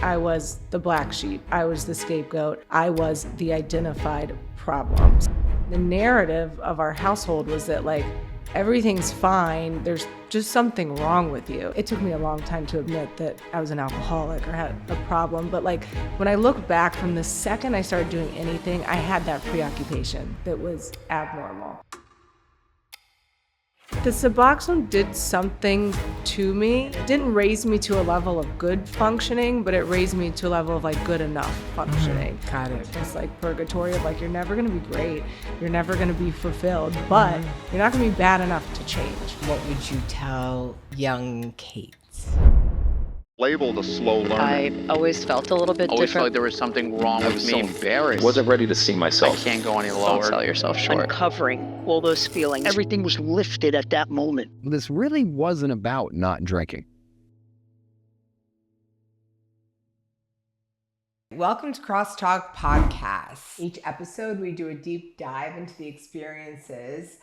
I was the black sheep. I was the scapegoat. I was the identified problem. The narrative of our household was that like, everything's fine, there's just something wrong with you. It took me a long time to admit that I was an alcoholic or had a problem, but like when I look back from the second I started doing anything, I had that preoccupation that was abnormal. The Suboxone did something to me. It didn't raise me to a level of good functioning, but it raised me to a level of like good enough functioning. Got it. It's like purgatory of like, you're never gonna be great, you're never gonna be fulfilled, but you're not gonna be bad enough to change. What would you tell young Kate? Labeled a slow learner. I always felt a little bit Always felt different. like there was something wrong with me. Embarrassed. Wasn't ready to see myself. I can't go any Don't lower. sell yourself short. Uncovering all those feelings. Everything was lifted at that moment. This really wasn't about not drinking. Welcome to Crosstalk Podcast. Each episode, we do a deep dive into the experiences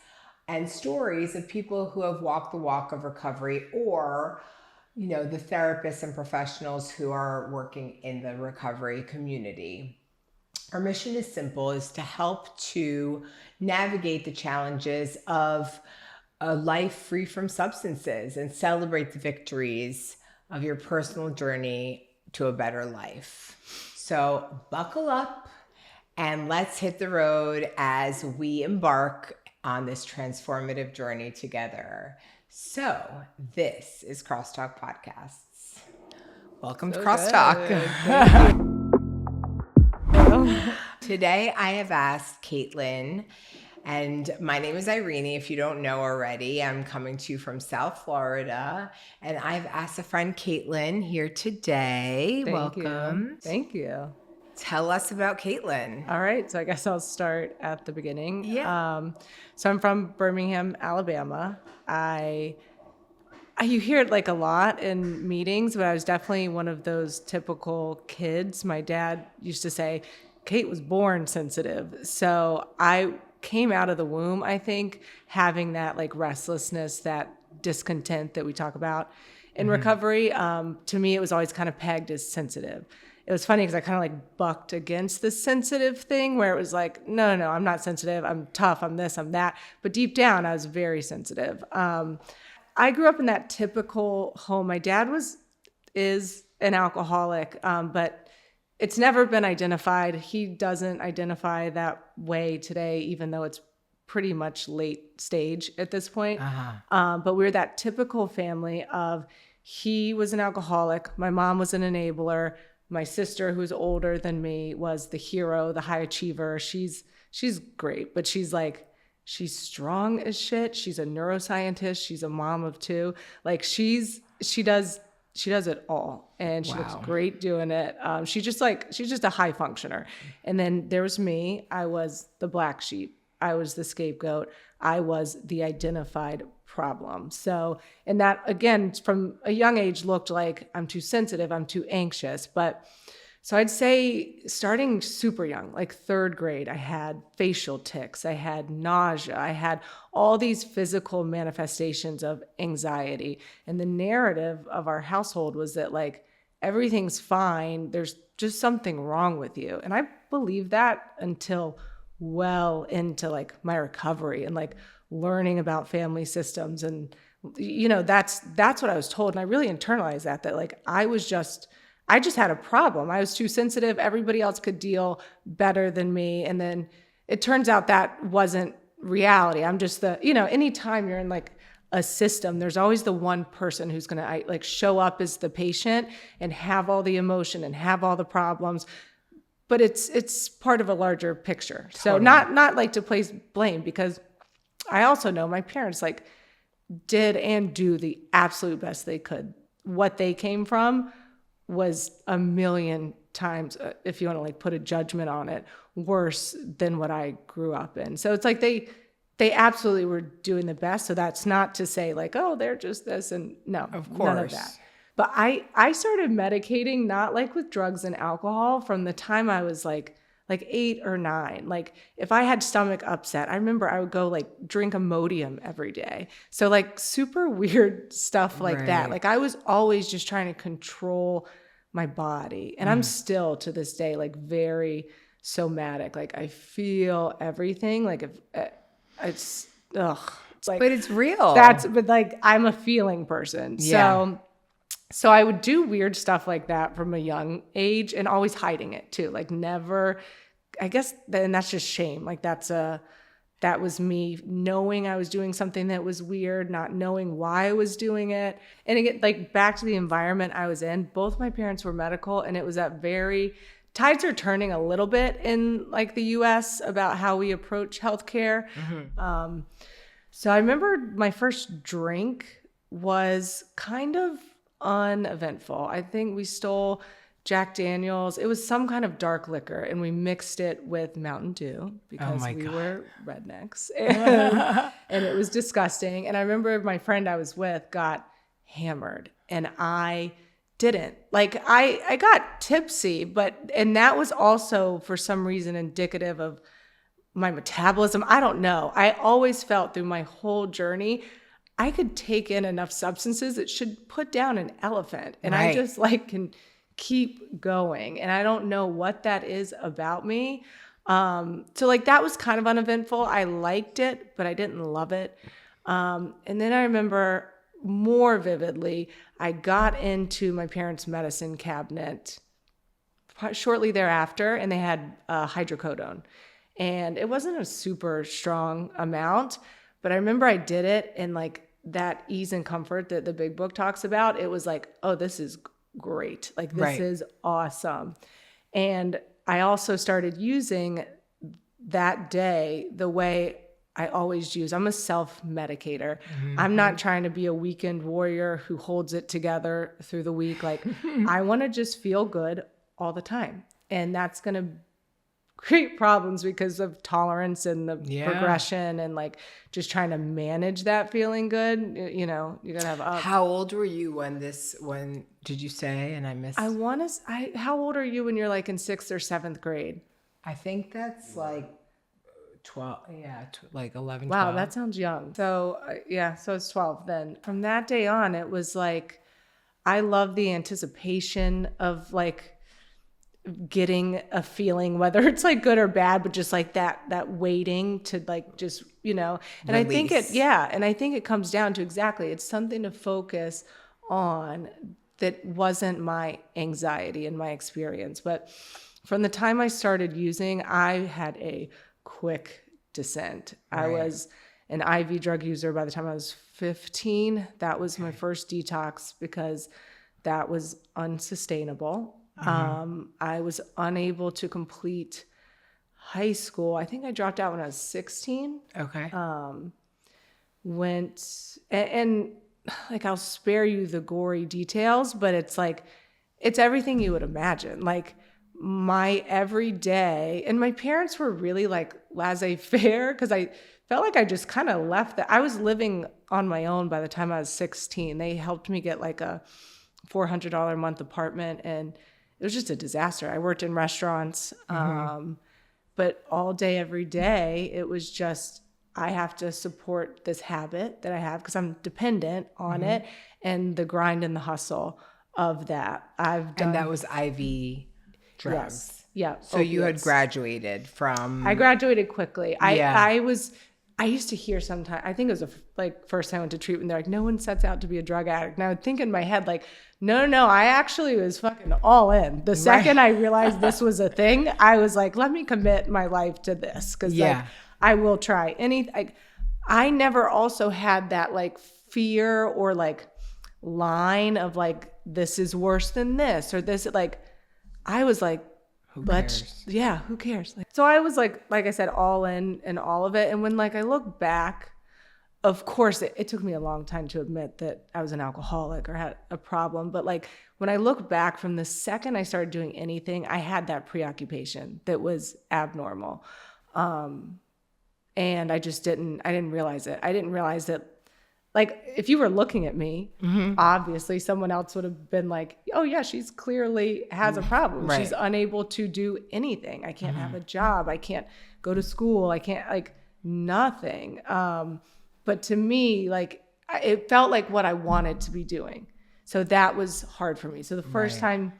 and stories of people who have walked the walk of recovery, or the therapists and professionals who are working in the recovery community. Our mission is simple, is to help to navigate the challenges of a life free from substances and celebrate the victories of your personal journey to a better life. So buckle up and let's hit the road as we embark on this transformative journey together. So this is Crosstalk Podcasts. Welcome to Crosstalk. Today I have asked Caitlin, and my name is 𝗖𝗶𝘁𝗶. If you don't know already, I'm coming to you from South Florida, and I've asked a friend Caitlin here today. Welcome. Thank you. Tell us about Caitlin. All right, so I guess I'll start at the beginning. Yeah. So I'm from Birmingham, Alabama. You hear it like a lot in meetings, but I was definitely one of those typical kids. My dad used to say, Kate was born sensitive. So I came out of the womb, I think, having that like restlessness, that discontent that we talk about in recovery. To me, it was always kind of pegged as sensitive. It was funny because I kind of like bucked against the sensitive thing where it was like, no, I'm not sensitive. I'm tough. I'm this, I'm that. But deep down, I was very sensitive. I grew up in that typical home. My dad is an alcoholic, but it's never been identified. He doesn't identify that way today, even though it's pretty much late stage at this point. But we're that typical family of he was an alcoholic. My mom was an enabler. My sister, who's older than me, was the hero, the high achiever. She's great, but she's strong as shit. She's a neuroscientist. She's a mom of two. Like she does it all, and she looks great doing it. She's just a high functioner. And then there was me. I was the black sheep. I was the scapegoat. I was the identified problem. So, and that again, from a young age looked like I'm too sensitive, I'm too anxious. But so I'd say starting super young, like third grade, I had facial tics, I had nausea, I had all these physical manifestations of anxiety. And the narrative of our household was that like, everything's fine, there's just something wrong with you. And I believed that until well into like my recovery and like learning about family systems. And, that's what I was told. And I really internalized that like I just had a problem. I was too sensitive. Everybody else could deal better than me. And then it turns out that wasn't reality. I'm just anytime you're in like a system, there's always the one person who's going to like show up as the patient and have all the emotion and have all the problems. But it's part of a larger picture. So not like to place blame, because I also know my parents like did and do the absolute best they could. What they came from was a million times, if you want to like put a judgment on it, worse than what I grew up in. So it's like they absolutely were doing the best. So that's not to say like, oh, they're just this, and no, of course, none of that. But I started medicating, not like with drugs and alcohol, from the time I was like 8 or 9. Like if I had stomach upset, I remember I would go like drink Imodium every day. So like super weird stuff like that. Like I was always just trying to control my body. And I'm still to this day, like very somatic. Like I feel everything. Like if it's like, But it's real. but like I'm a feeling person. Yeah. So I would do weird stuff like that from a young age and always hiding it too. Like never, I guess, and that's just shame. Like that was me knowing I was doing something that was weird, not knowing why I was doing it. And again, like back to the environment I was in, both my parents were medical, and it was that tides are turning a little bit in like the US about how we approach healthcare. So I remember my first drink was kind of uneventful. I think we stole Jack Daniels. It was some kind of dark liquor, and we mixed it with Mountain Dew because we were rednecks, and it was disgusting. And I remember my friend I was with got hammered, and I didn't. Like I got tipsy, and that was also for some reason indicative of my metabolism. I don't know. I always felt through my whole journey I could take in enough substances that should put down an elephant, and I just like can keep going. And I don't know what that is about me. So like that was kind of uneventful. I liked it, but I didn't love it. And then I remember more vividly, I got into my parents' medicine cabinet shortly thereafter, and they had hydrocodone. And it wasn't a super strong amount, but I remember I did it, and like that ease and comfort that the big book talks about, it was like, oh, this is great. Like this is awesome. And I also started using that day the way I always use. I'm a self-medicator. I'm not trying to be a weekend warrior who holds it together through the week. Like I want to just feel good all the time. And that's going to create problems because of tolerance and the progression and like just trying to manage that feeling good. You know, you gotta have How old were you when did you say, and I missed? How old are you when you're like in 6th or 7th grade? I think that's like 12. Yeah. Like 11, Wow. 12. That sounds young. So so it's 12 then. From that day on, it was like, I love the anticipation of like getting a feeling, whether it's like good or bad, but just like that waiting to like just, you know, and release. I think it comes down to exactly, it's something to focus on that wasn't my anxiety and my experience. But from the time I started using, I had a quick descent. I was an IV drug user by the time I was 15. That was my first detox because that was unsustainable. I was unable to complete high school. I think I dropped out when I was 16. Okay. And like, I'll spare you the gory details, but it's like, it's everything you would imagine. Like my everyday, and my parents were really like laissez-faire because I felt like I just kind of left that. I was living on my own by the time I was 16. They helped me get like a $400 a month apartment, and it was just a disaster. I worked in restaurants, but all day, every day, it was just, I have to support this habit that I have because I'm dependent on it, and the grind and the hustle of that. And that was IV drugs. Yes. Yeah. So you had opiates. graduated from. I graduated quickly. I used to hear sometimes, I think it was first time I went to treatment, they're like, no one sets out to be a drug addict. And I would think in my head, like, no, I actually was fucking all in. The second I realized this was a thing, I was like, let me commit my life to this. Cause like, I will try anything. I never also had that like fear or like line of like, this is worse than this or this, like, I was like, who cares? Like, so I was like I said, all in and all of it. And when like I look back, of course it took me a long time to admit that I was an alcoholic or had a problem. But like when I look back from the second I started doing anything, I had that preoccupation that was abnormal. And I didn't realize it. I didn't realize that, like, if you were looking at me, obviously someone else would have been like, oh yeah, she's clearly has a problem. She's unable to do anything. I can't have a job. I can't go to school. I can't, like, nothing. But to me, like, it felt like what I wanted to be doing. So that was hard for me. So the first time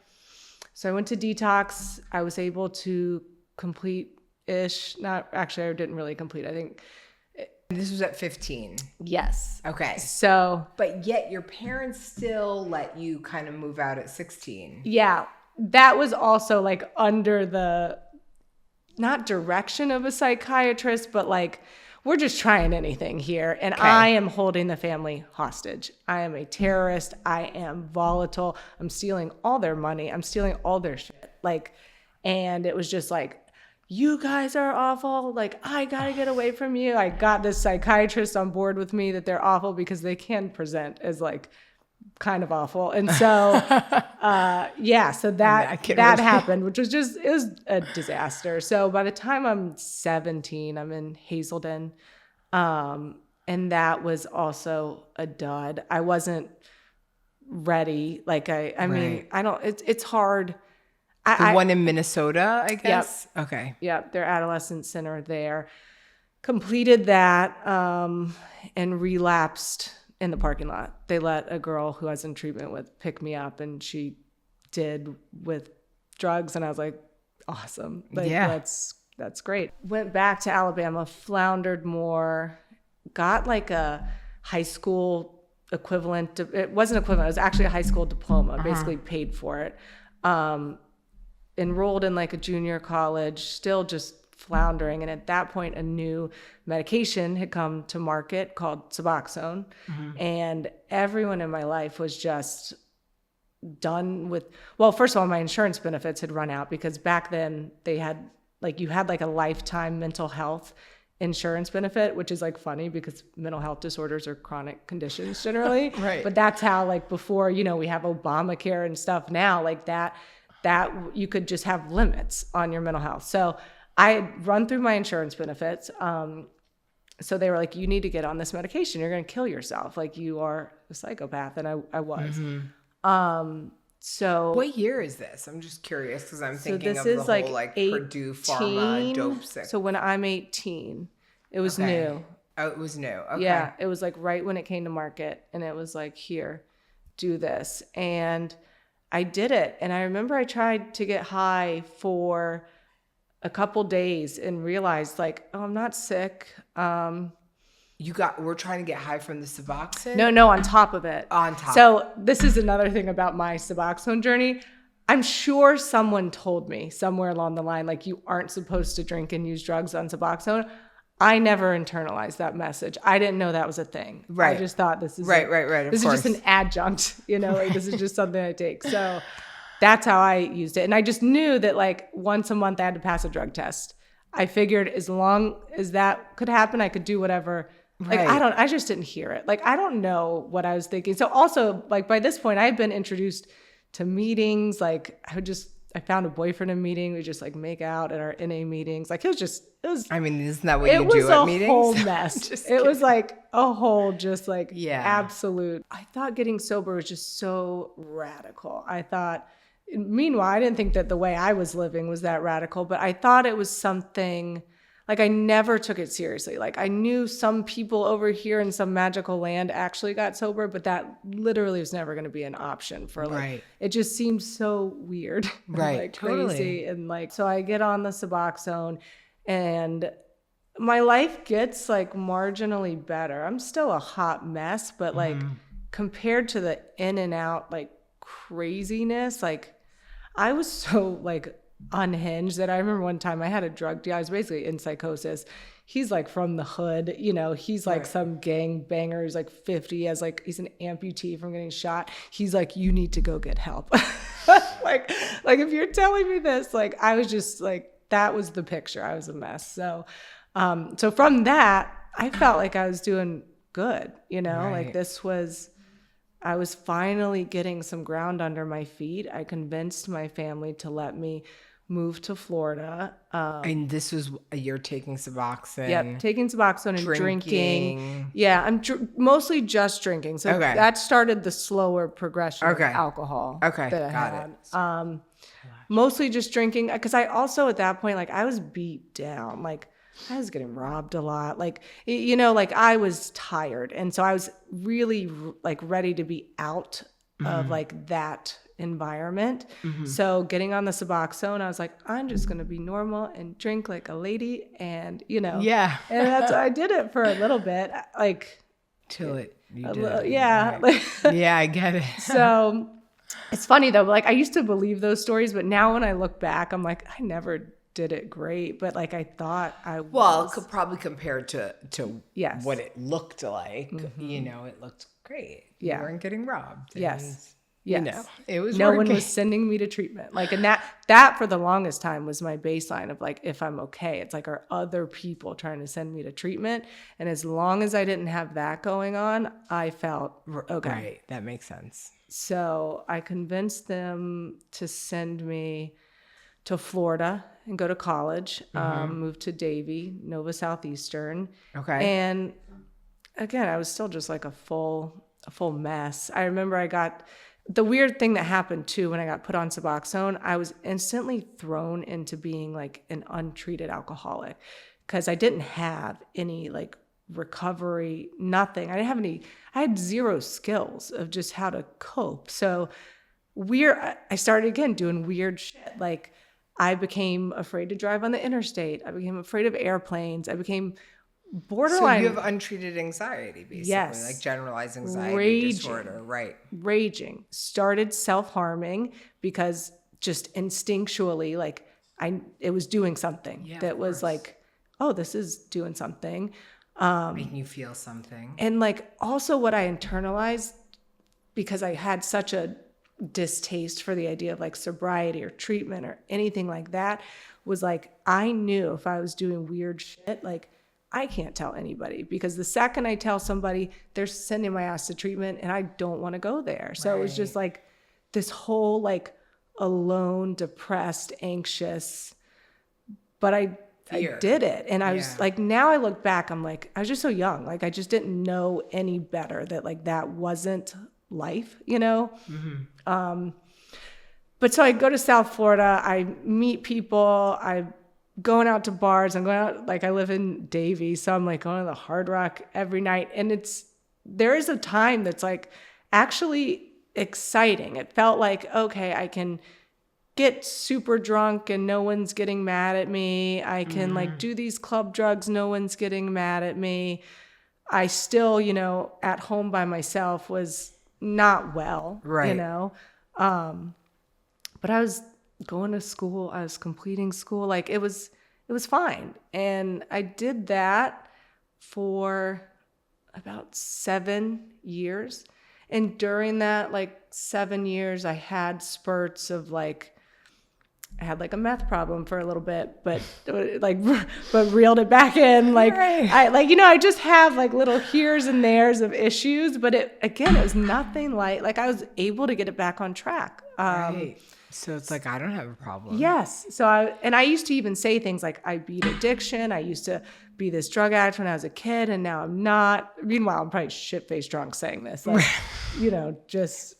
So I went to detox. I was able to complete-ish. Not actually, I didn't really complete. I think. This was at 15. Yes. Okay. So. But yet your parents still let you kind of move out at 16. Yeah. That was also like under the, not direction of a psychiatrist, but like, we're just trying anything here. And I am holding the family hostage. I am a terrorist. I am volatile. I'm stealing all their money. I'm stealing all their shit. Like, and it was just like, you guys are awful. Like, I got to get away from you. I got this psychiatrist on board with me that they're awful because they can present as like kind of awful. And so, so that happened, which was just, it was a disaster. So by the time I'm 17, I'm in Hazelden. And that was also a dud. I wasn't ready. Like I mean, I don't, it's hard. The one in Minnesota, I guess? Yep. Okay. Yep. Their adolescent center there. Completed that, and relapsed in the parking lot. They let a girl who I was in treatment with pick me up, and she did with drugs. And I was like, awesome. Like, that's great. Went back to Alabama, floundered more, got like a high school equivalent. It wasn't equivalent. It was actually a high school diploma, basically paid for it. Enrolled in like a junior college, still just floundering. And at that point, a new medication had come to market called Suboxone. And everyone in my life was just done with, well, first of all, my insurance benefits had run out because back then they had like, you had like a lifetime mental health insurance benefit, which is like funny because mental health disorders are chronic conditions generally. Right. But that's how like before, you know, we have Obamacare and stuff now, like that you could just have limits on your mental health. So I had run through my insurance benefits. So they were like, you need to get on this medication. You're going to kill yourself. Like you are a psychopath. And I was. So what year is this? I'm just curious because I'm thinking of this is the whole like Purdue Pharma dope sick. So when I'm 18, it was new. Oh, it was new. Okay. Yeah. It was like right when it came to market. And it was like, here, do this. And I did it. And I remember I tried to get high for a couple days and realized like, oh, I'm not sick. We're trying to get high from the Suboxone? No, on top of it. On top. So this is another thing about my Suboxone journey. I'm sure someone told me somewhere along the line, like you aren't supposed to drink and use drugs on Suboxone. I never internalized that message. I didn't know that was a thing. Right. I just thought this is right. This is just an adjunct, you know, like this is just something I take. So that's how I used it. And I just knew that like once a month I had to pass a drug test. I figured as long as that could happen, I could do whatever. Like, I just didn't hear it. Like, I don't know what I was thinking. So also like by this point I had been introduced to meetings. Like I found a boyfriend in a meeting. We just like make out at our NA meetings. Like it was, I mean, isn't that what you do at meetings? It was a whole mess. It was like a whole just like absolute. I thought getting sober was just so radical. Meanwhile, I didn't think that the way I was living was that radical, but I thought it was something like I never took it seriously. Like I knew some people over here in some magical land actually got sober, but that literally was never going to be an option for like, it just seems so weird. Right. Like totally. crazy. And like, so I get on the Suboxone and my life gets like marginally better. I'm still a hot mess, but like compared to the in and out, like craziness, like I was so like unhinged that I remember one time I had a drug deal. I was basically in psychosis. He's like from the hood, you know, he's like some gang banger. He's like 50 as like, he's an amputee from getting shot. He's like, you need to go get help. like if you're telling me this, like, I was just like, that was the picture. I was a mess. So, so from that, I felt like I was doing good, you know, like I was finally getting some ground under my feet. I convinced my family to let me move to Florida. And this was, you're taking Suboxone. Yep, taking Suboxone and drinking. Yeah, I'm mostly just drinking. So that started the slower progression of alcohol that I had. Mostly just drinking because I also at that point, like I was beat down. Like I was getting robbed a lot. Like, you know, like I was tired. And so I was really like ready to be out of like that environment. So getting on the Suboxone, I was like, I'm just going to be normal and drink like a lady. And, Yeah. and I did it for a little bit. Like, Till it, you a did. little, yeah. Right. Yeah, I get it. So it's funny though, like I used to believe those stories, but now when I look back, I'm like, I never did it great, but like I thought I was. Well, probably compared to Yes. what it looked like, it looked great. Yeah. You weren't getting robbed. Yes. And, Yes. it was no one working. was sending me to treatment. Like, and that for the longest time was my baseline of like, if I'm okay, it's like, are other people trying to send me to treatment? And as long as I didn't have that going on, I felt okay. Right. That makes sense. So I convinced them to send me to Florida and go to college, moved to Davie, Nova Southeastern. Okay. And again, I was still just like a full mess. I remember the weird thing that happened too when I got put on Suboxone, I was instantly thrown into being like an untreated alcoholic because I didn't have any like recovery, nothing. I had zero skills of just how to cope. So I started again doing weird shit. Like I became afraid to drive on the interstate. I became afraid of airplanes. I became borderline. So you have untreated anxiety, basically. Yes. Like generalized anxiety disorder. Right. Raging. Started self-harming because just instinctually, like it was doing something that was like, oh, this is doing something. Making you feel something. And like also what I internalized, because I had such a distaste for the idea of like sobriety or treatment or anything like that, was like, I knew if I was doing weird shit, like I can't tell anybody, because the second I tell somebody, they're sending my ass to treatment and I don't want to go there. So it was just like this whole like alone, depressed, anxious, but I did it. And I was like, now I look back, I'm like, I was just so young. Like I just didn't know any better that like that wasn't life, But so I go to South Florida, I meet people, I'm going out to bars, I'm going out, like I live in Davie, so I'm like going to the Hard Rock every night. And there is a time that's like actually exciting. It felt like, okay, I can get super drunk and no one's getting mad at me. I can like do these club drugs, no one's getting mad at me. I still, at home by myself was not well, right. But I was going to school, I was completing school, like it was fine. And I did that for about 7 years. And during that like 7 years, I had spurts of like, I had like a meth problem for a little bit, but reeled it back in. Like I just have like little here's and there's of issues, but it was nothing like I was able to get it back on track. Right. So it's like, I don't have a problem. Yes. So I used to even say things like I beat addiction. I used to be this drug addict when I was a kid and now I'm not. Meanwhile, I'm probably shit-faced drunk saying this. Like, just...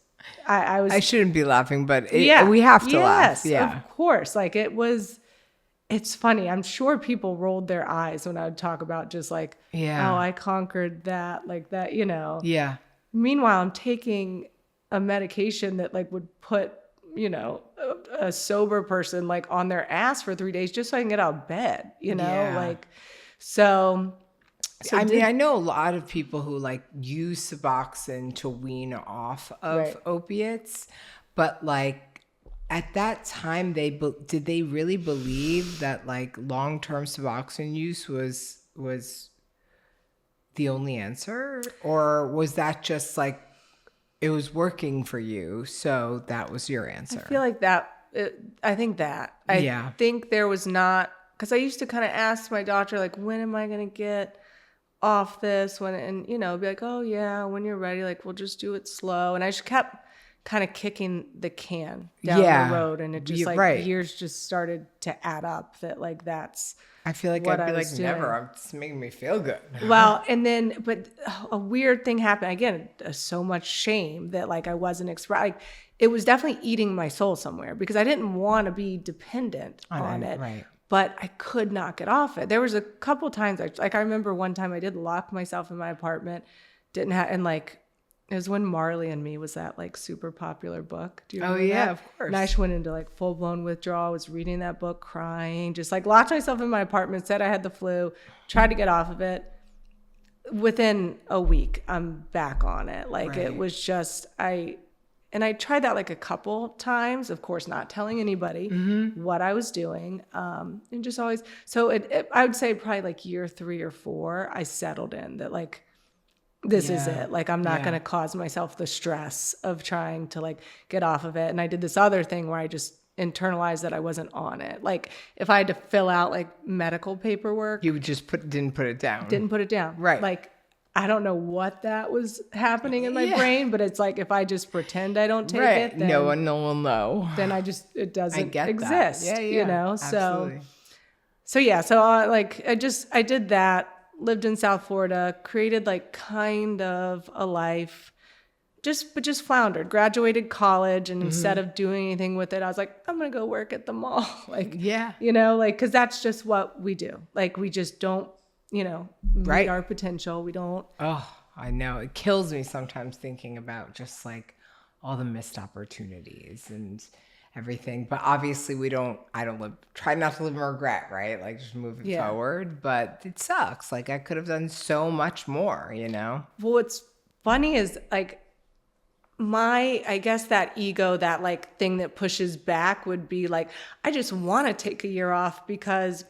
I shouldn't be laughing, but we have to laugh. Yeah, of course. Like it's funny. I'm sure people rolled their eyes when I would talk about just like, oh, I conquered that, like that, Yeah. Meanwhile, I'm taking a medication that like would put, a sober person like on their ass for 3 days just so I can get out of bed, like, so I know a lot of people who like use Suboxone to wean off of opiates, but like at that time, did they really believe that like long-term Suboxone use was the only answer, or was that just like it was working for you, so that was your answer? I feel like I think there was not, because I used to kind of ask my doctor like, when am I going to get off this, and be like, oh yeah, when you're ready, like we'll just do it slow. And I just kept kind of kicking the can down the road, and it just years just started to add up that like that's I feel like I'd be like, never, it's making me feel good. Well, and then but a weird thing happened again, so much shame that like I wasn't like it was definitely eating my soul somewhere, because I didn't want to be dependent on it. Right. But I could not get off it. There was a couple times, I remember one time I did lock myself in my apartment, and like It was when Marley and Me was that like super popular book. Do you Oh, remember yeah, that? of course. And I just went into like full blown withdrawal. I was reading that book, crying, just like locked myself in my apartment, said I had the flu, tried to get off of it. Within a week, I'm back on it. Like it was just, I tried that like a couple times, of course, not telling anybody what I was doing. And just always, so I would say probably like year 3 or 4, I settled in that like, this is it. Like, I'm not going to cause myself the stress of trying to like get off of it. And I did this other thing where I just internalized that I wasn't on it. Like if I had to fill out like medical paperwork, You just didn't put it down. didn't put it down. Right. Like, I don't know what that was happening in my brain, but it's like, if I just pretend I don't take it, then, no one will know. then it doesn't get that. exist, Yeah, you know? absolutely. So I did that, lived in South Florida, created like kind of a life, but just floundered, graduated college. And instead of doing anything with it, I was like, I'm going to go work at the mall. Like, you know, like, cause that's just what we do. Like, we just don't, you know, meet our potential. We don't. Oh, I know. It kills me sometimes thinking about just like all the missed opportunities and everything. But obviously try not to live in regret, right? Like just moving forward. But it sucks. Like I could have done so much more, you know? Well, what's funny is like, I guess that ego, that like thing that pushes back would be like, I just want to take a year off because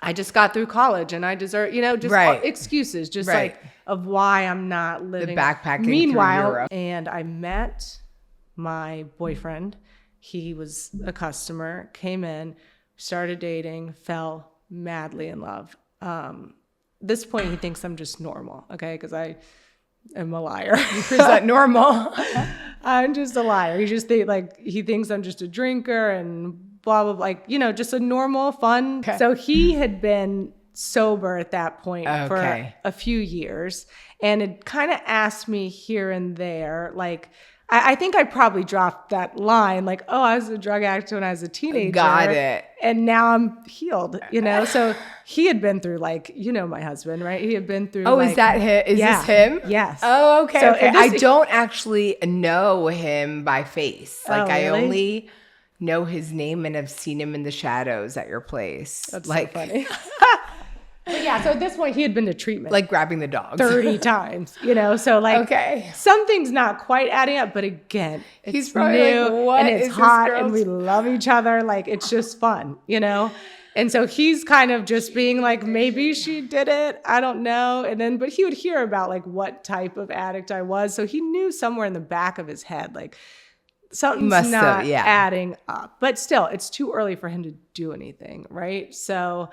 I just got through college and I deserve, you know, just excuses, just like of why I'm not living. The backpacking Meanwhile, through Europe. And I met my boyfriend. He was a customer, came in, started dating, fell madly in love. This point, he thinks I'm just normal, okay? Because I am a liar. You present normal. I'm just a liar. He thinks I'm just a drinker and blah, blah, blah, like, you know, just a normal, fun. Okay. So he had been sober at that point for a few years and had kind of asked me here and there, like, I think I probably dropped that line, like, oh, I was a drug addict when I was a teenager. Got it. And now I'm healed, you know? So he had been through, like, you know, my husband, right? He had been through. Oh, is that him? Is this him? Yes. Oh, okay. So okay. I don't actually know him by face. Like, really? I only know his name and have seen him in the shadows at your place. That's like, so funny. But yeah, so at this point, he had been to treatment. Like grabbing the dogs. 30 times, you know? So like, something's not quite adding up, but again, it's probably new like, what and it's is hot this and we love each other. Like, it's just fun, you know? And so he's kind of just being like, maybe she did it. I don't know. And then, but he would hear about like what type of addict I was. So he knew somewhere in the back of his head, like something's not adding up, but still it's too early for him to do anything. Right. So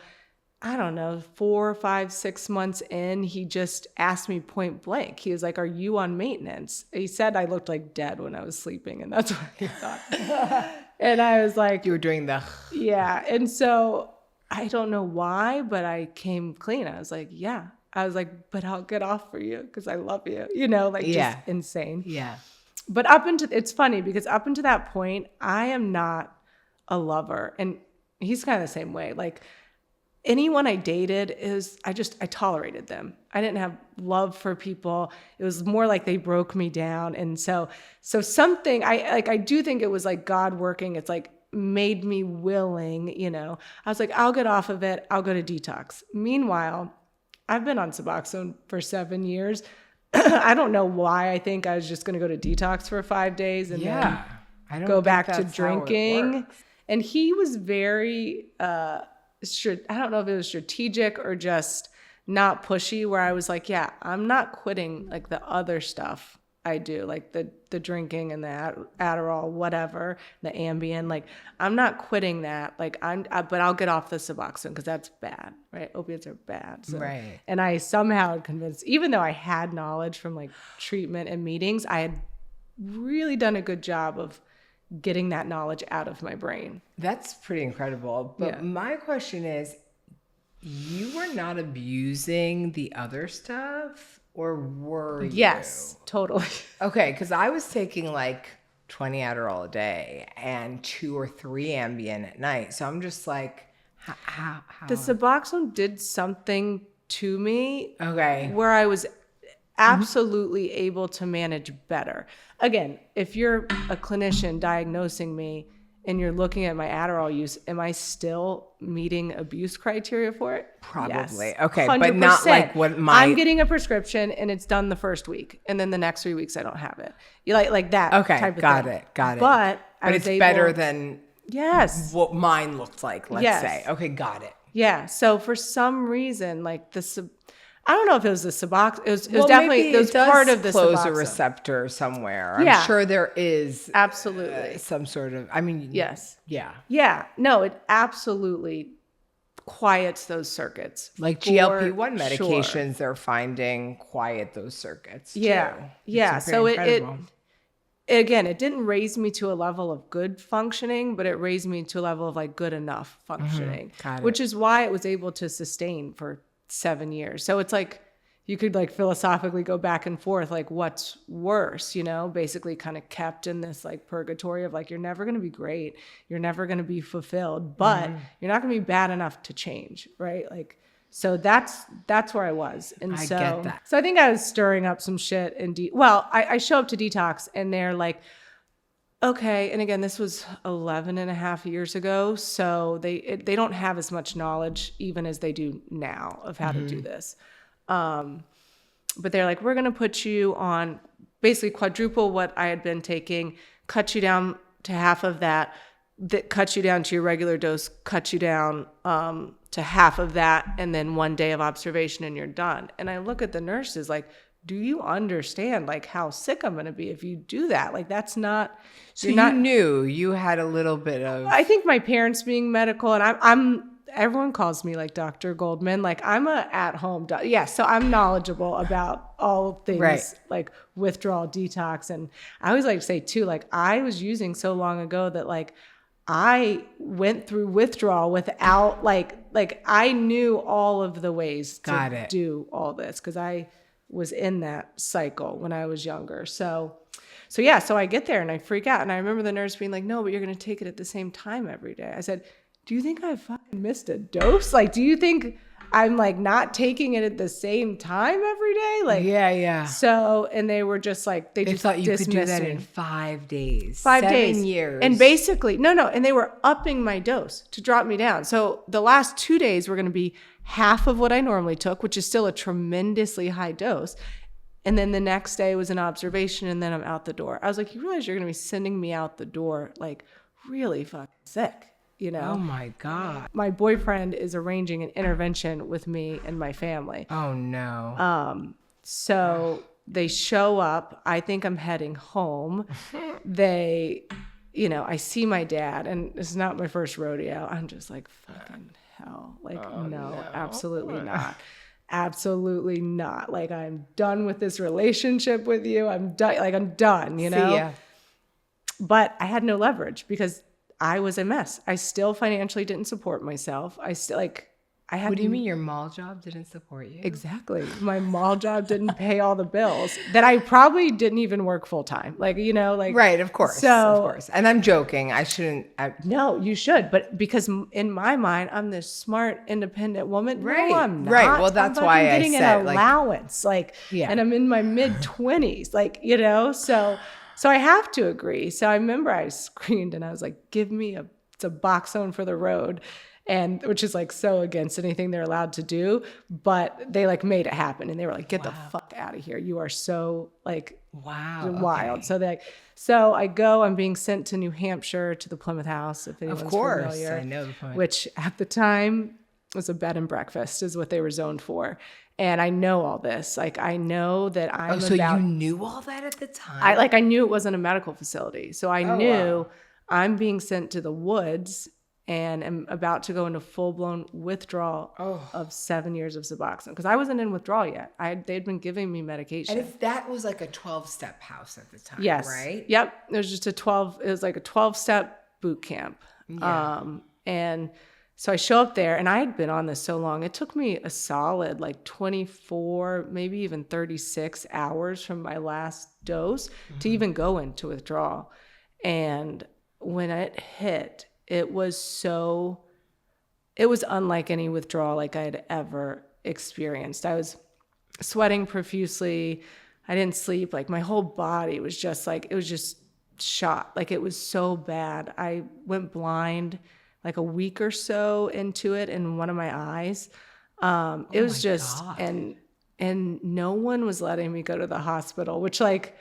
I don't know, 4, 5, 6 months in, he just asked me point blank. He was like, are you on maintenance? He said I looked like dead when I was sleeping, and that's what he thought. And I was like, you were doing the. Yeah. And so I don't know why, but I came clean. I was like, yeah. I was like, but I'll get off for you because I love you. You know, like just insane. Yeah. But it's funny because up until that point, I am not a lover. And he's kind of the same way. Like, anyone I dated I tolerated them. I didn't have love for people. It was more like they broke me down. And so something, I do think it was like God working. It's like made me willing, you know. I was like, I'll get off of it. I'll go to detox. Meanwhile, I've been on Suboxone for 7 years. I don't know why I think I was just going to go to detox for 5 days and then go back to drinking. And he was very, I don't know if it was strategic or just not pushy, where I was like, yeah, I'm not quitting like the other stuff I do, like the drinking and the Adderall, whatever, the Ambien, like I'm not quitting that. Like but I'll get off the Suboxone because that's bad, right? Opiates are bad. So. Right. And I somehow convinced, even though I had knowledge from like treatment and meetings, I had really done a good job of getting that knowledge out of my brain. That's pretty incredible. But my question is, you were not abusing the other stuff, or were you? Yes, totally. Okay, because I was taking like 20 Adderall a day and 2 or 3 Ambien at night. So I'm just like, how? The Suboxone did something to me. Okay. Where I was absolutely able to manage better. Again, if you're a clinician diagnosing me and you're looking at my Adderall use, am I still meeting abuse criteria for it? Probably. Yes. Okay, but not 100%. like what my... I'm getting a prescription and it's done the first week, and then the next 3 weeks I don't have it. You like that type of got thing. it. But it's better than yes, what mine looked like, let's Yes. say. Okay, got it. yeah. So for some reason, like I don't know if it was the Suboxone. It was Well, definitely maybe it was it does part of the close a Suboxone. receptor somewhere. Yeah. I'm sure there is Absolutely. some sort of, I mean, Yes. yeah. Yeah. No, it absolutely quiets those circuits. Like for GLP-1 sure. medications, they're finding quiet those circuits. Yeah. too. Yeah. It's So very it incredible. again, it didn't raise me to a level of good functioning, but it raised me to a level of like good enough functioning, Got it. which is why it was able to sustain for 7 years. So it's like you could like philosophically go back and forth, like what's worse, basically kind of kept in this like purgatory of like, you're never going to be great. You're never going to be fulfilled, but you're not going to be bad enough to change. Right. Like, so that's where I was. And I so, get that. so I think I was stirring up some shit I show up to detox and they're like, okay. And again, this was 11 and a half years ago. So they don't have as much knowledge even as they do now of how to do this. But they're like, we're going to put you on basically quadruple what I had been taking, cut you down to half of that cuts you down to your regular dose, cut you down to half of that, and then 1 day of observation and you're done. And I look at the nurses like, do you understand like how sick I'm going to be if you do that? Like that's not, so you knew you had a little bit of, I think my parents being medical and I'm everyone calls me like Dr. Goldman. Like I'm a at-home doctor. Yeah. So I'm knowledgeable about all things like withdrawal, detox. And I always like to say too, like I was using so long ago that like I went through withdrawal without like I knew all of the ways to do all this because I was in that cycle when I was younger. So I get there and I freak out. And I remember the nurse being like, no, but you're going to take it at the same time every day. I said, do you think I fucking missed a dose? Like, do you think I'm like not taking it at the same time every day? Like, yeah. So, and they were just like, they just thought you could do that me. in 5 days. 5 days. days. 7 years. And basically, no. And they were upping my dose to drop me down. So the last 2 days were going to be half of what I normally took, which is still a tremendously high dose. And then the next day was an observation and then I'm out the door. I was like, you realize you're going to be sending me out the door like really fucking sick, you know? Oh my God. My boyfriend is arranging an intervention with me and my family. Oh no. So they show up. I think I'm heading home. I see my dad and it's not my first rodeo. I'm just like, fucking hell. Like, no, absolutely not. Absolutely not. Like, I'm done with this relationship with you. I'm done. Like, I'm done, you know? See ya. But I had no leverage because I was a mess. I still financially didn't support myself. I still I had. What do you mean your mall job didn't support you? Exactly. My mall job didn't pay all the bills that I probably didn't even work full time. Like, Right. Of course. So, of course. And I'm joking. I shouldn't. No, you should. But because in my mind, I'm this smart, independent woman. Right. No, I'm not. Right. Well, that's I'm why I getting said an allowance. And I'm in my mid 20s. So I have to agree. So I remember I screamed and I was like, give me a Suboxone for the road. And which is like so against anything they're allowed to do, but they like made it happen. And they were like, get the fuck out of here. You are so like wild. Okay. So I go, I'm being sent to New Hampshire to the Plymouth House, if anyone's familiar. I know the Plymouth. Which at the time was a bed and breakfast is what they were zoned for. And I know all this. Like I know that I'm so you knew all that at the time? I knew it wasn't a medical facility. So I knew I'm being sent to the woods and am about to go into full-blown withdrawal of 7 years of Suboxone. Because I wasn't in withdrawal yet. They'd been giving me medication. And if that was like a 12-step house at the time, yes. right? Yep. It was just it was like a 12-step boot camp. Yeah. And so I show up there and I had been on this so long. It took me a solid like 24, maybe even 36 hours from my last dose to even go into withdrawal. And when it hit, it was unlike any withdrawal like I had ever experienced. sweating profusely. I didn't sleep. Like my whole body was just like, it was just shot. Like it was so bad. I went blind like a week or so into it in one of my eyes. It was just, God. and no one was letting me go to the hospital, which like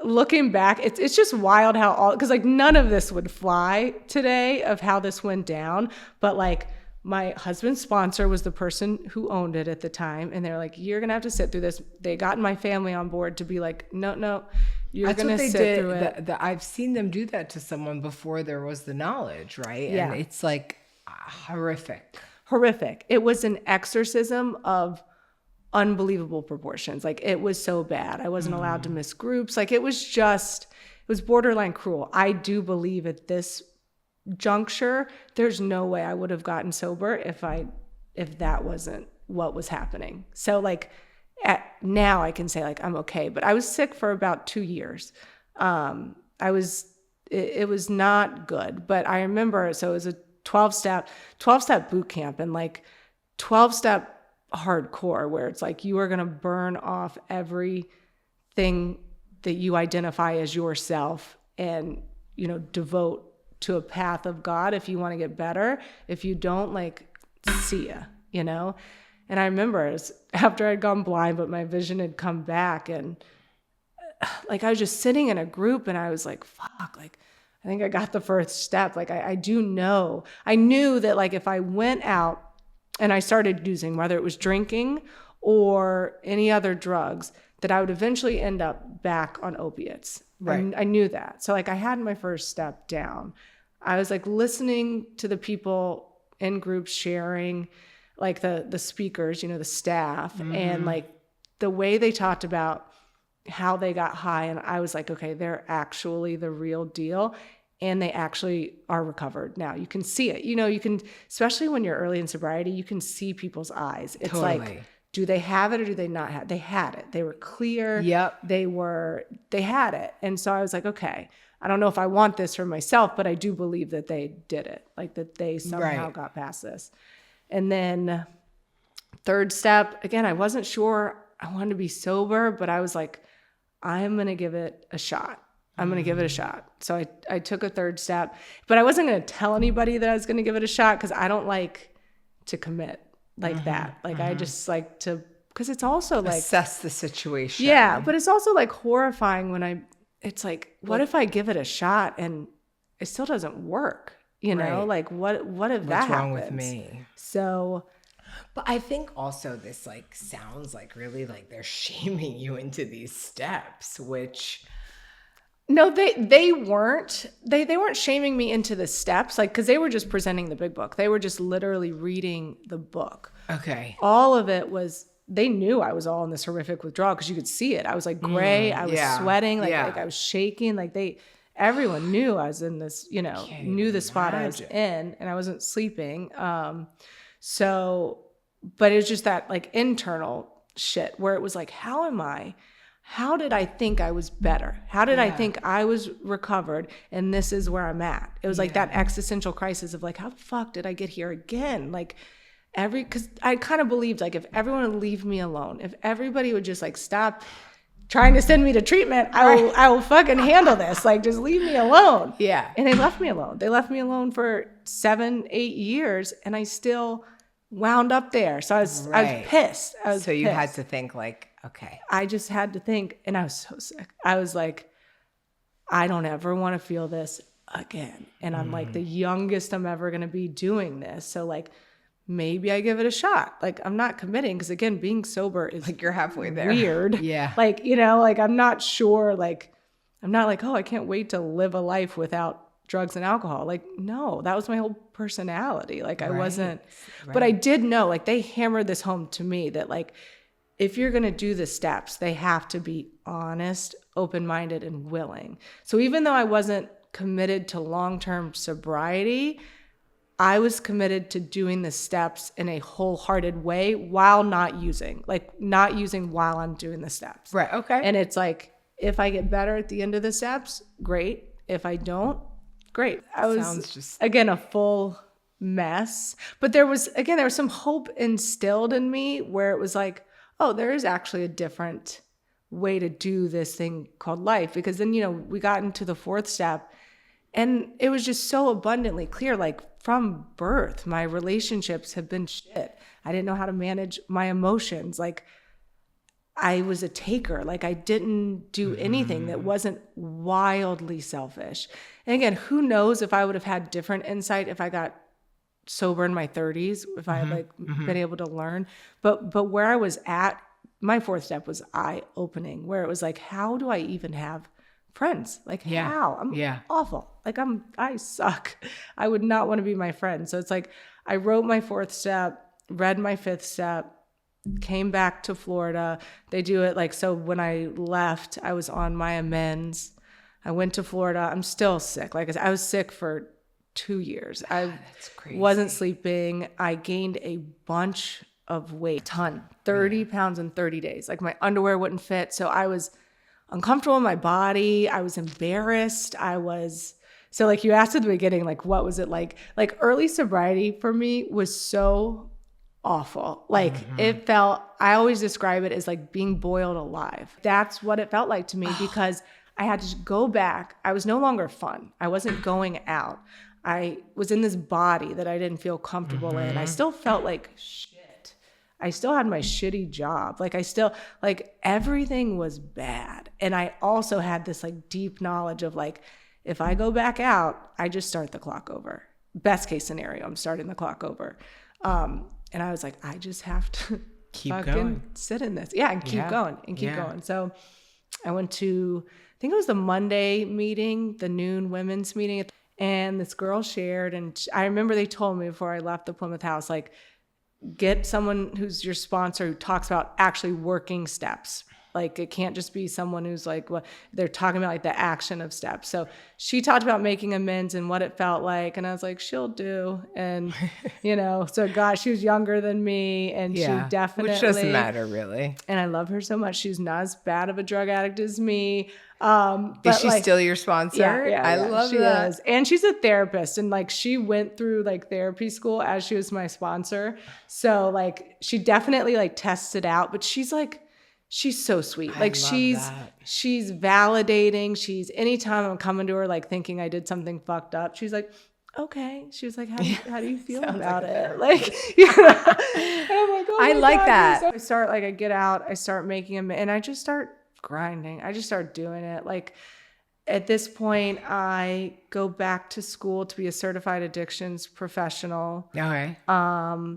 looking back, it's just wild how all, because like none of this would fly today of how this went down. But like my husband's sponsor was the person who owned it at the time. And they're like, you're going to have to sit through this. They got my family on board to be like, no, you're going to sit through it. I've seen them do that to someone before there was the knowledge, right? Yeah. And it's like horrific. It was an exorcism of unbelievable proportions. Like it was so bad. I wasn't allowed to miss groups. Like it was borderline cruel. I do believe at this juncture, there's no way I would have gotten sober if that wasn't what was happening. So like now I can say like I'm okay, but I was sick for about 2 years. It was not good, but I remember, so it was a 12-step boot camp and like 12-step hardcore where it's like you are going to burn off everything that you identify as yourself and, devote to a path of God if you want to get better. If you don't, like, see ya, And I remember after I'd gone blind, but my vision had come back and like I was just sitting in a group and I was like, fuck, like I think I got the first step. Like I knew that like if I went out and I started using, whether it was drinking or any other drugs, that I would eventually end up back on opiates. Right. I knew that. So like I had my first step down. I was like listening to the people in groups sharing, like the speakers, the staff, and like the way they talked about how they got high. And I was like, okay, they're actually the real deal. And they actually are recovered now. You can see it. You can, especially when you're early in sobriety, you can see people's eyes. It's totally. like, do they have it or do they not have it? They had it. They were clear. Yep. They had it. And so I was like, okay, I don't know if I want this for myself, but I do believe that they did it. Like that they somehow got past this. And then third step, again, I wasn't sure I wanted to be sober, but I was like, I'm going to give it a shot. So I took a third step, but I wasn't going to tell anybody that I was going to give it a shot because I don't like to commit like that. Like I just like to, because it's also like assess the situation. Yeah, but it's also like horrifying when it's like, what if I give it a shot and it still doesn't work? Like what if What's that happens? wrong with me? So, but I think also this like sounds like really like they're shaming you into these steps, which. No, they weren't. They weren't shaming me into the steps, like because they were just presenting the big book. They were just literally reading the book. Okay. All of it was. They knew I was all in this horrific withdrawal because you could see it. I was like gray. I was sweating. Like I was shaking. Like everyone knew I was in this. Knew the spot I was in, and I wasn't sleeping. So, but it was just that like internal shit where it was like, how am I? How did I think I was better? How did I think I was recovered and this is where I'm at? It was like that existential crisis of like, how the fuck did I get here again? Like because I kind of believed like if everyone would leave me alone, if everybody would just like stop trying to send me to treatment, I will fucking handle this. Like just leave me alone. Yeah. And they left me alone. They left me alone for 7-8 years and I still wound up there. So I was pissed. So you had to think like, okay. I just had to think, and I was so sick. I was like, I don't ever want to feel this again. And I'm like the youngest I'm ever going to be doing this. So like, maybe I give it a shot. Like I'm not committing because again, being sober is like you're halfway there. Weird. Yeah. Like, like I'm not sure, like, I'm not like, oh, I can't wait to live a life without drugs and alcohol. Like, no, that was my whole personality. Like I wasn't, but I did know, like they hammered this home to me that like, if you're going to do the steps, they have to be honest, open-minded, and willing. So even though I wasn't committed to long-term sobriety, I was committed to doing the steps in a wholehearted way while not using while I'm doing the steps. Right. Okay. And it's like, if I get better at the end of the steps, great. If I don't, great. I was again a full mess, but there was some hope instilled in me where it was like, oh, there is actually a different way to do this thing called life. Because then, we got into the fourth step and it was just so abundantly clear, like from birth, my relationships have been shit. I didn't know how to manage my emotions. Like I was a taker. Like I didn't do anything that wasn't wildly selfish. And again, who knows if I would have had different insight if I got sober in my 30s, if I had been able to learn. But where I was at, my fourth step was eye-opening, where it was like, how do I even have friends? Like how? I'm awful. Like I suck. I would not want to be my friend. So it's like I wrote my fourth step, read my fifth step, came back to Florida. They do it like, so when I left, I was on my amends. I went to Florida. I'm still sick. Like I was sick for 2 years. I wasn't sleeping. I gained a bunch of weight, 30 pounds in 30 days. Like my underwear wouldn't fit. So I was uncomfortable in my body. I was embarrassed. So like you asked at the beginning, like, what was it like? Like early sobriety for me was so awful. Like it felt, I always describe it as like being boiled alive. That's what it felt like to me because I had to go back. I was no longer fun. I wasn't going out. I was in this body that I didn't feel comfortable in. I still felt like shit. I still had my shitty job. Like everything was bad. And I also had this like deep knowledge of like, if I go back out, I just start the clock over. Best case scenario, I'm starting the clock over. And I was like, I just have to keep fucking going. Sit in this. Yeah, and keep going and keep going. So I went to, I think it was the Monday meeting, the noon women's meeting. And this girl shared, and I remember they told me before I left the Plymouth house, like, get someone who's your sponsor who talks about actually working steps. Like, it can't just be someone who's like, well, they're talking about like the action of steps. So she talked about making amends and what it felt like. And I was like, she'll do. And, so God, she was younger than me and she definitely. Which doesn't matter really. And I love her so much. She's not as bad of a drug addict as me. Is she still your sponsor? Yeah, I love that. Is. And she's a therapist. And like, she went through like therapy school as she was my sponsor. So like, she definitely like tested out, but she's so sweet. Like she's validating. Anytime I'm coming to her, like thinking I did something fucked up, she's like, okay. She was like, how do you feel about it? Like, and I'm like, oh I like God. that. So I get out, I start making them, and I just start grinding. I just start doing it. Like at this point, I go back to school to be a certified addictions professional. Okay.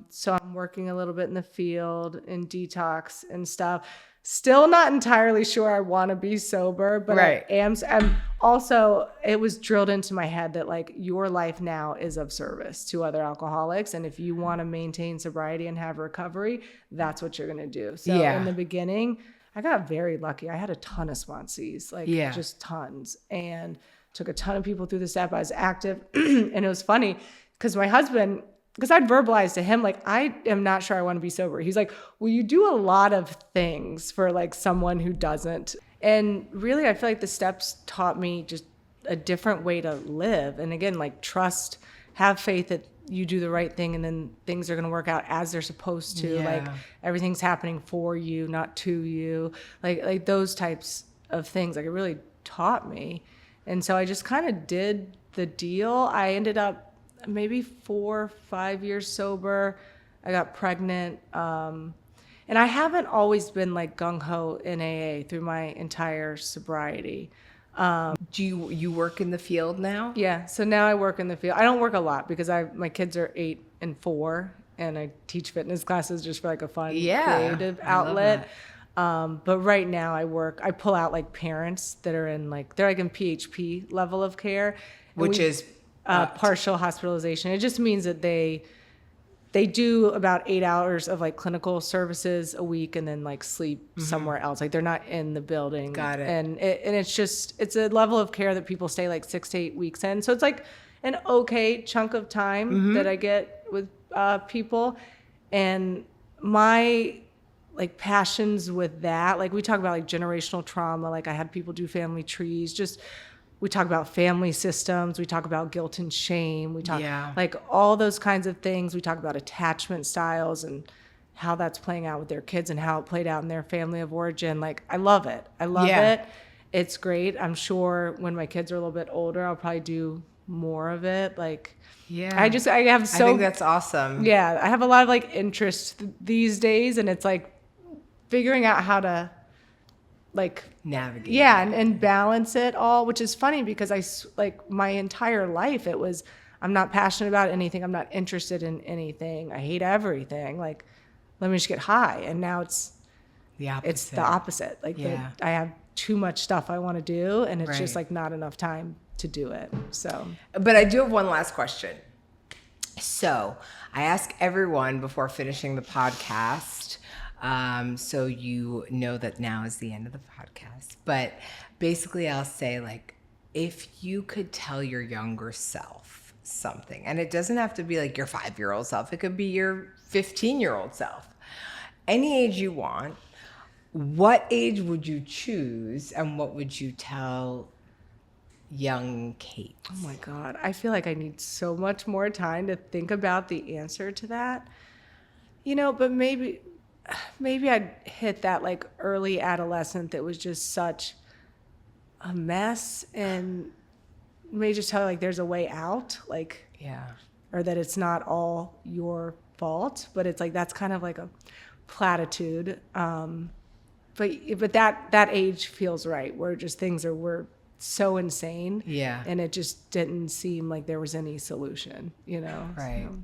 So I'm working a little bit in the field in detox and stuff. Still not entirely sure I want to be sober, but I am. And also, it was drilled into my head that like your life now is of service to other alcoholics. And if you want to maintain sobriety and have recovery, that's what you're going to do. So in the beginning, I got very lucky. I had a ton of sponsees, just tons, and took a ton of people through the step. I was active. And it was funny because my husband, because I'd verbalized to him, like, I am not sure I want to be sober. He's like, well, you do a lot of things for like someone who doesn't. And really, I feel like the steps taught me just a different way to live. And again, like trust, have faith that you do the right thing and then things are going to work out as they're supposed to. Like everything's happening for you, not to you. Like those types of things, like it really taught me. And so I just kind of did the deal. I ended up maybe 4 or 5 years sober. I got pregnant. And I haven't always been like gung-ho in AA through my entire sobriety. Do you work in the field now? Yeah. So now I work in the field. I don't work a lot because my kids are 8 and 4 and I teach fitness classes just for like a fun creative outlet. But right now I pull out like parents that are in they're in PHP level of care. Which is partial hospitalization. It just means that they do about 8 hours of like clinical services a week and then like sleep somewhere else. Like they're not in the building. Got it. And it's a level of care that people stay like 6 to 8 weeks in. So it's like an okay chunk of time that I get with people. And my like passions with that, like we talk about like generational trauma. Like I had people do family trees, we talk about family systems. We talk about guilt and shame. We talk like all those kinds of things. We talk about attachment styles and how that's playing out with their kids and how it played out in their family of origin. Like, I love it. I love Yeah. it. It's great. I'm sure when my kids are a little bit older, I'll probably do more of it. Like, Yeah. I have so I think that's awesome. yeah, I have a lot of like interest these days, and it's like figuring out how to like Navigate. yeah, and balance it all, which is funny because like my entire life it was I'm not passionate about anything, I'm not interested in anything, I hate everything. Like, let me just get high, and now it's The opposite. it's the opposite. Like Yeah. I have too much stuff I want to do, and it's just Right. like not enough time to do it. So But I do have one last question. So I ask everyone before finishing the podcast, so you know that now is the end of the podcast. But basically, I'll say, like, if you could tell your younger self something, and it doesn't have to be like your 5-year-old self, it could be your 15-year-old self, any age you want, what age would you choose, and what would you tell young Kate? oh my God, I feel like I need so much more time to think about the answer to that. You know, but maybe I'd hit that like early adolescent that was just such a mess, and maybe just tell her like there's a way out, like, Yeah. or that it's not all your fault, but it's like that's kind of like a platitude. But that age feels right, where just were so insane. Yeah. And it just didn't seem like there was any solution, you know? Right. So,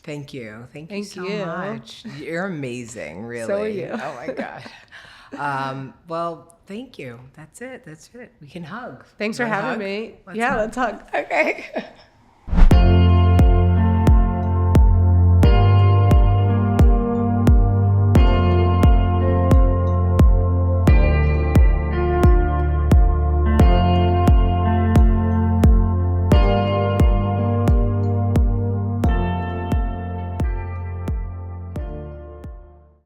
Thank you. Thank you Thank so you. much. You're amazing, really. So are you. Oh my God. Well, thank you. That's it. We can hug. thanks for Wanna having hug? me. Let's Yeah, hug. let's hug. Okay.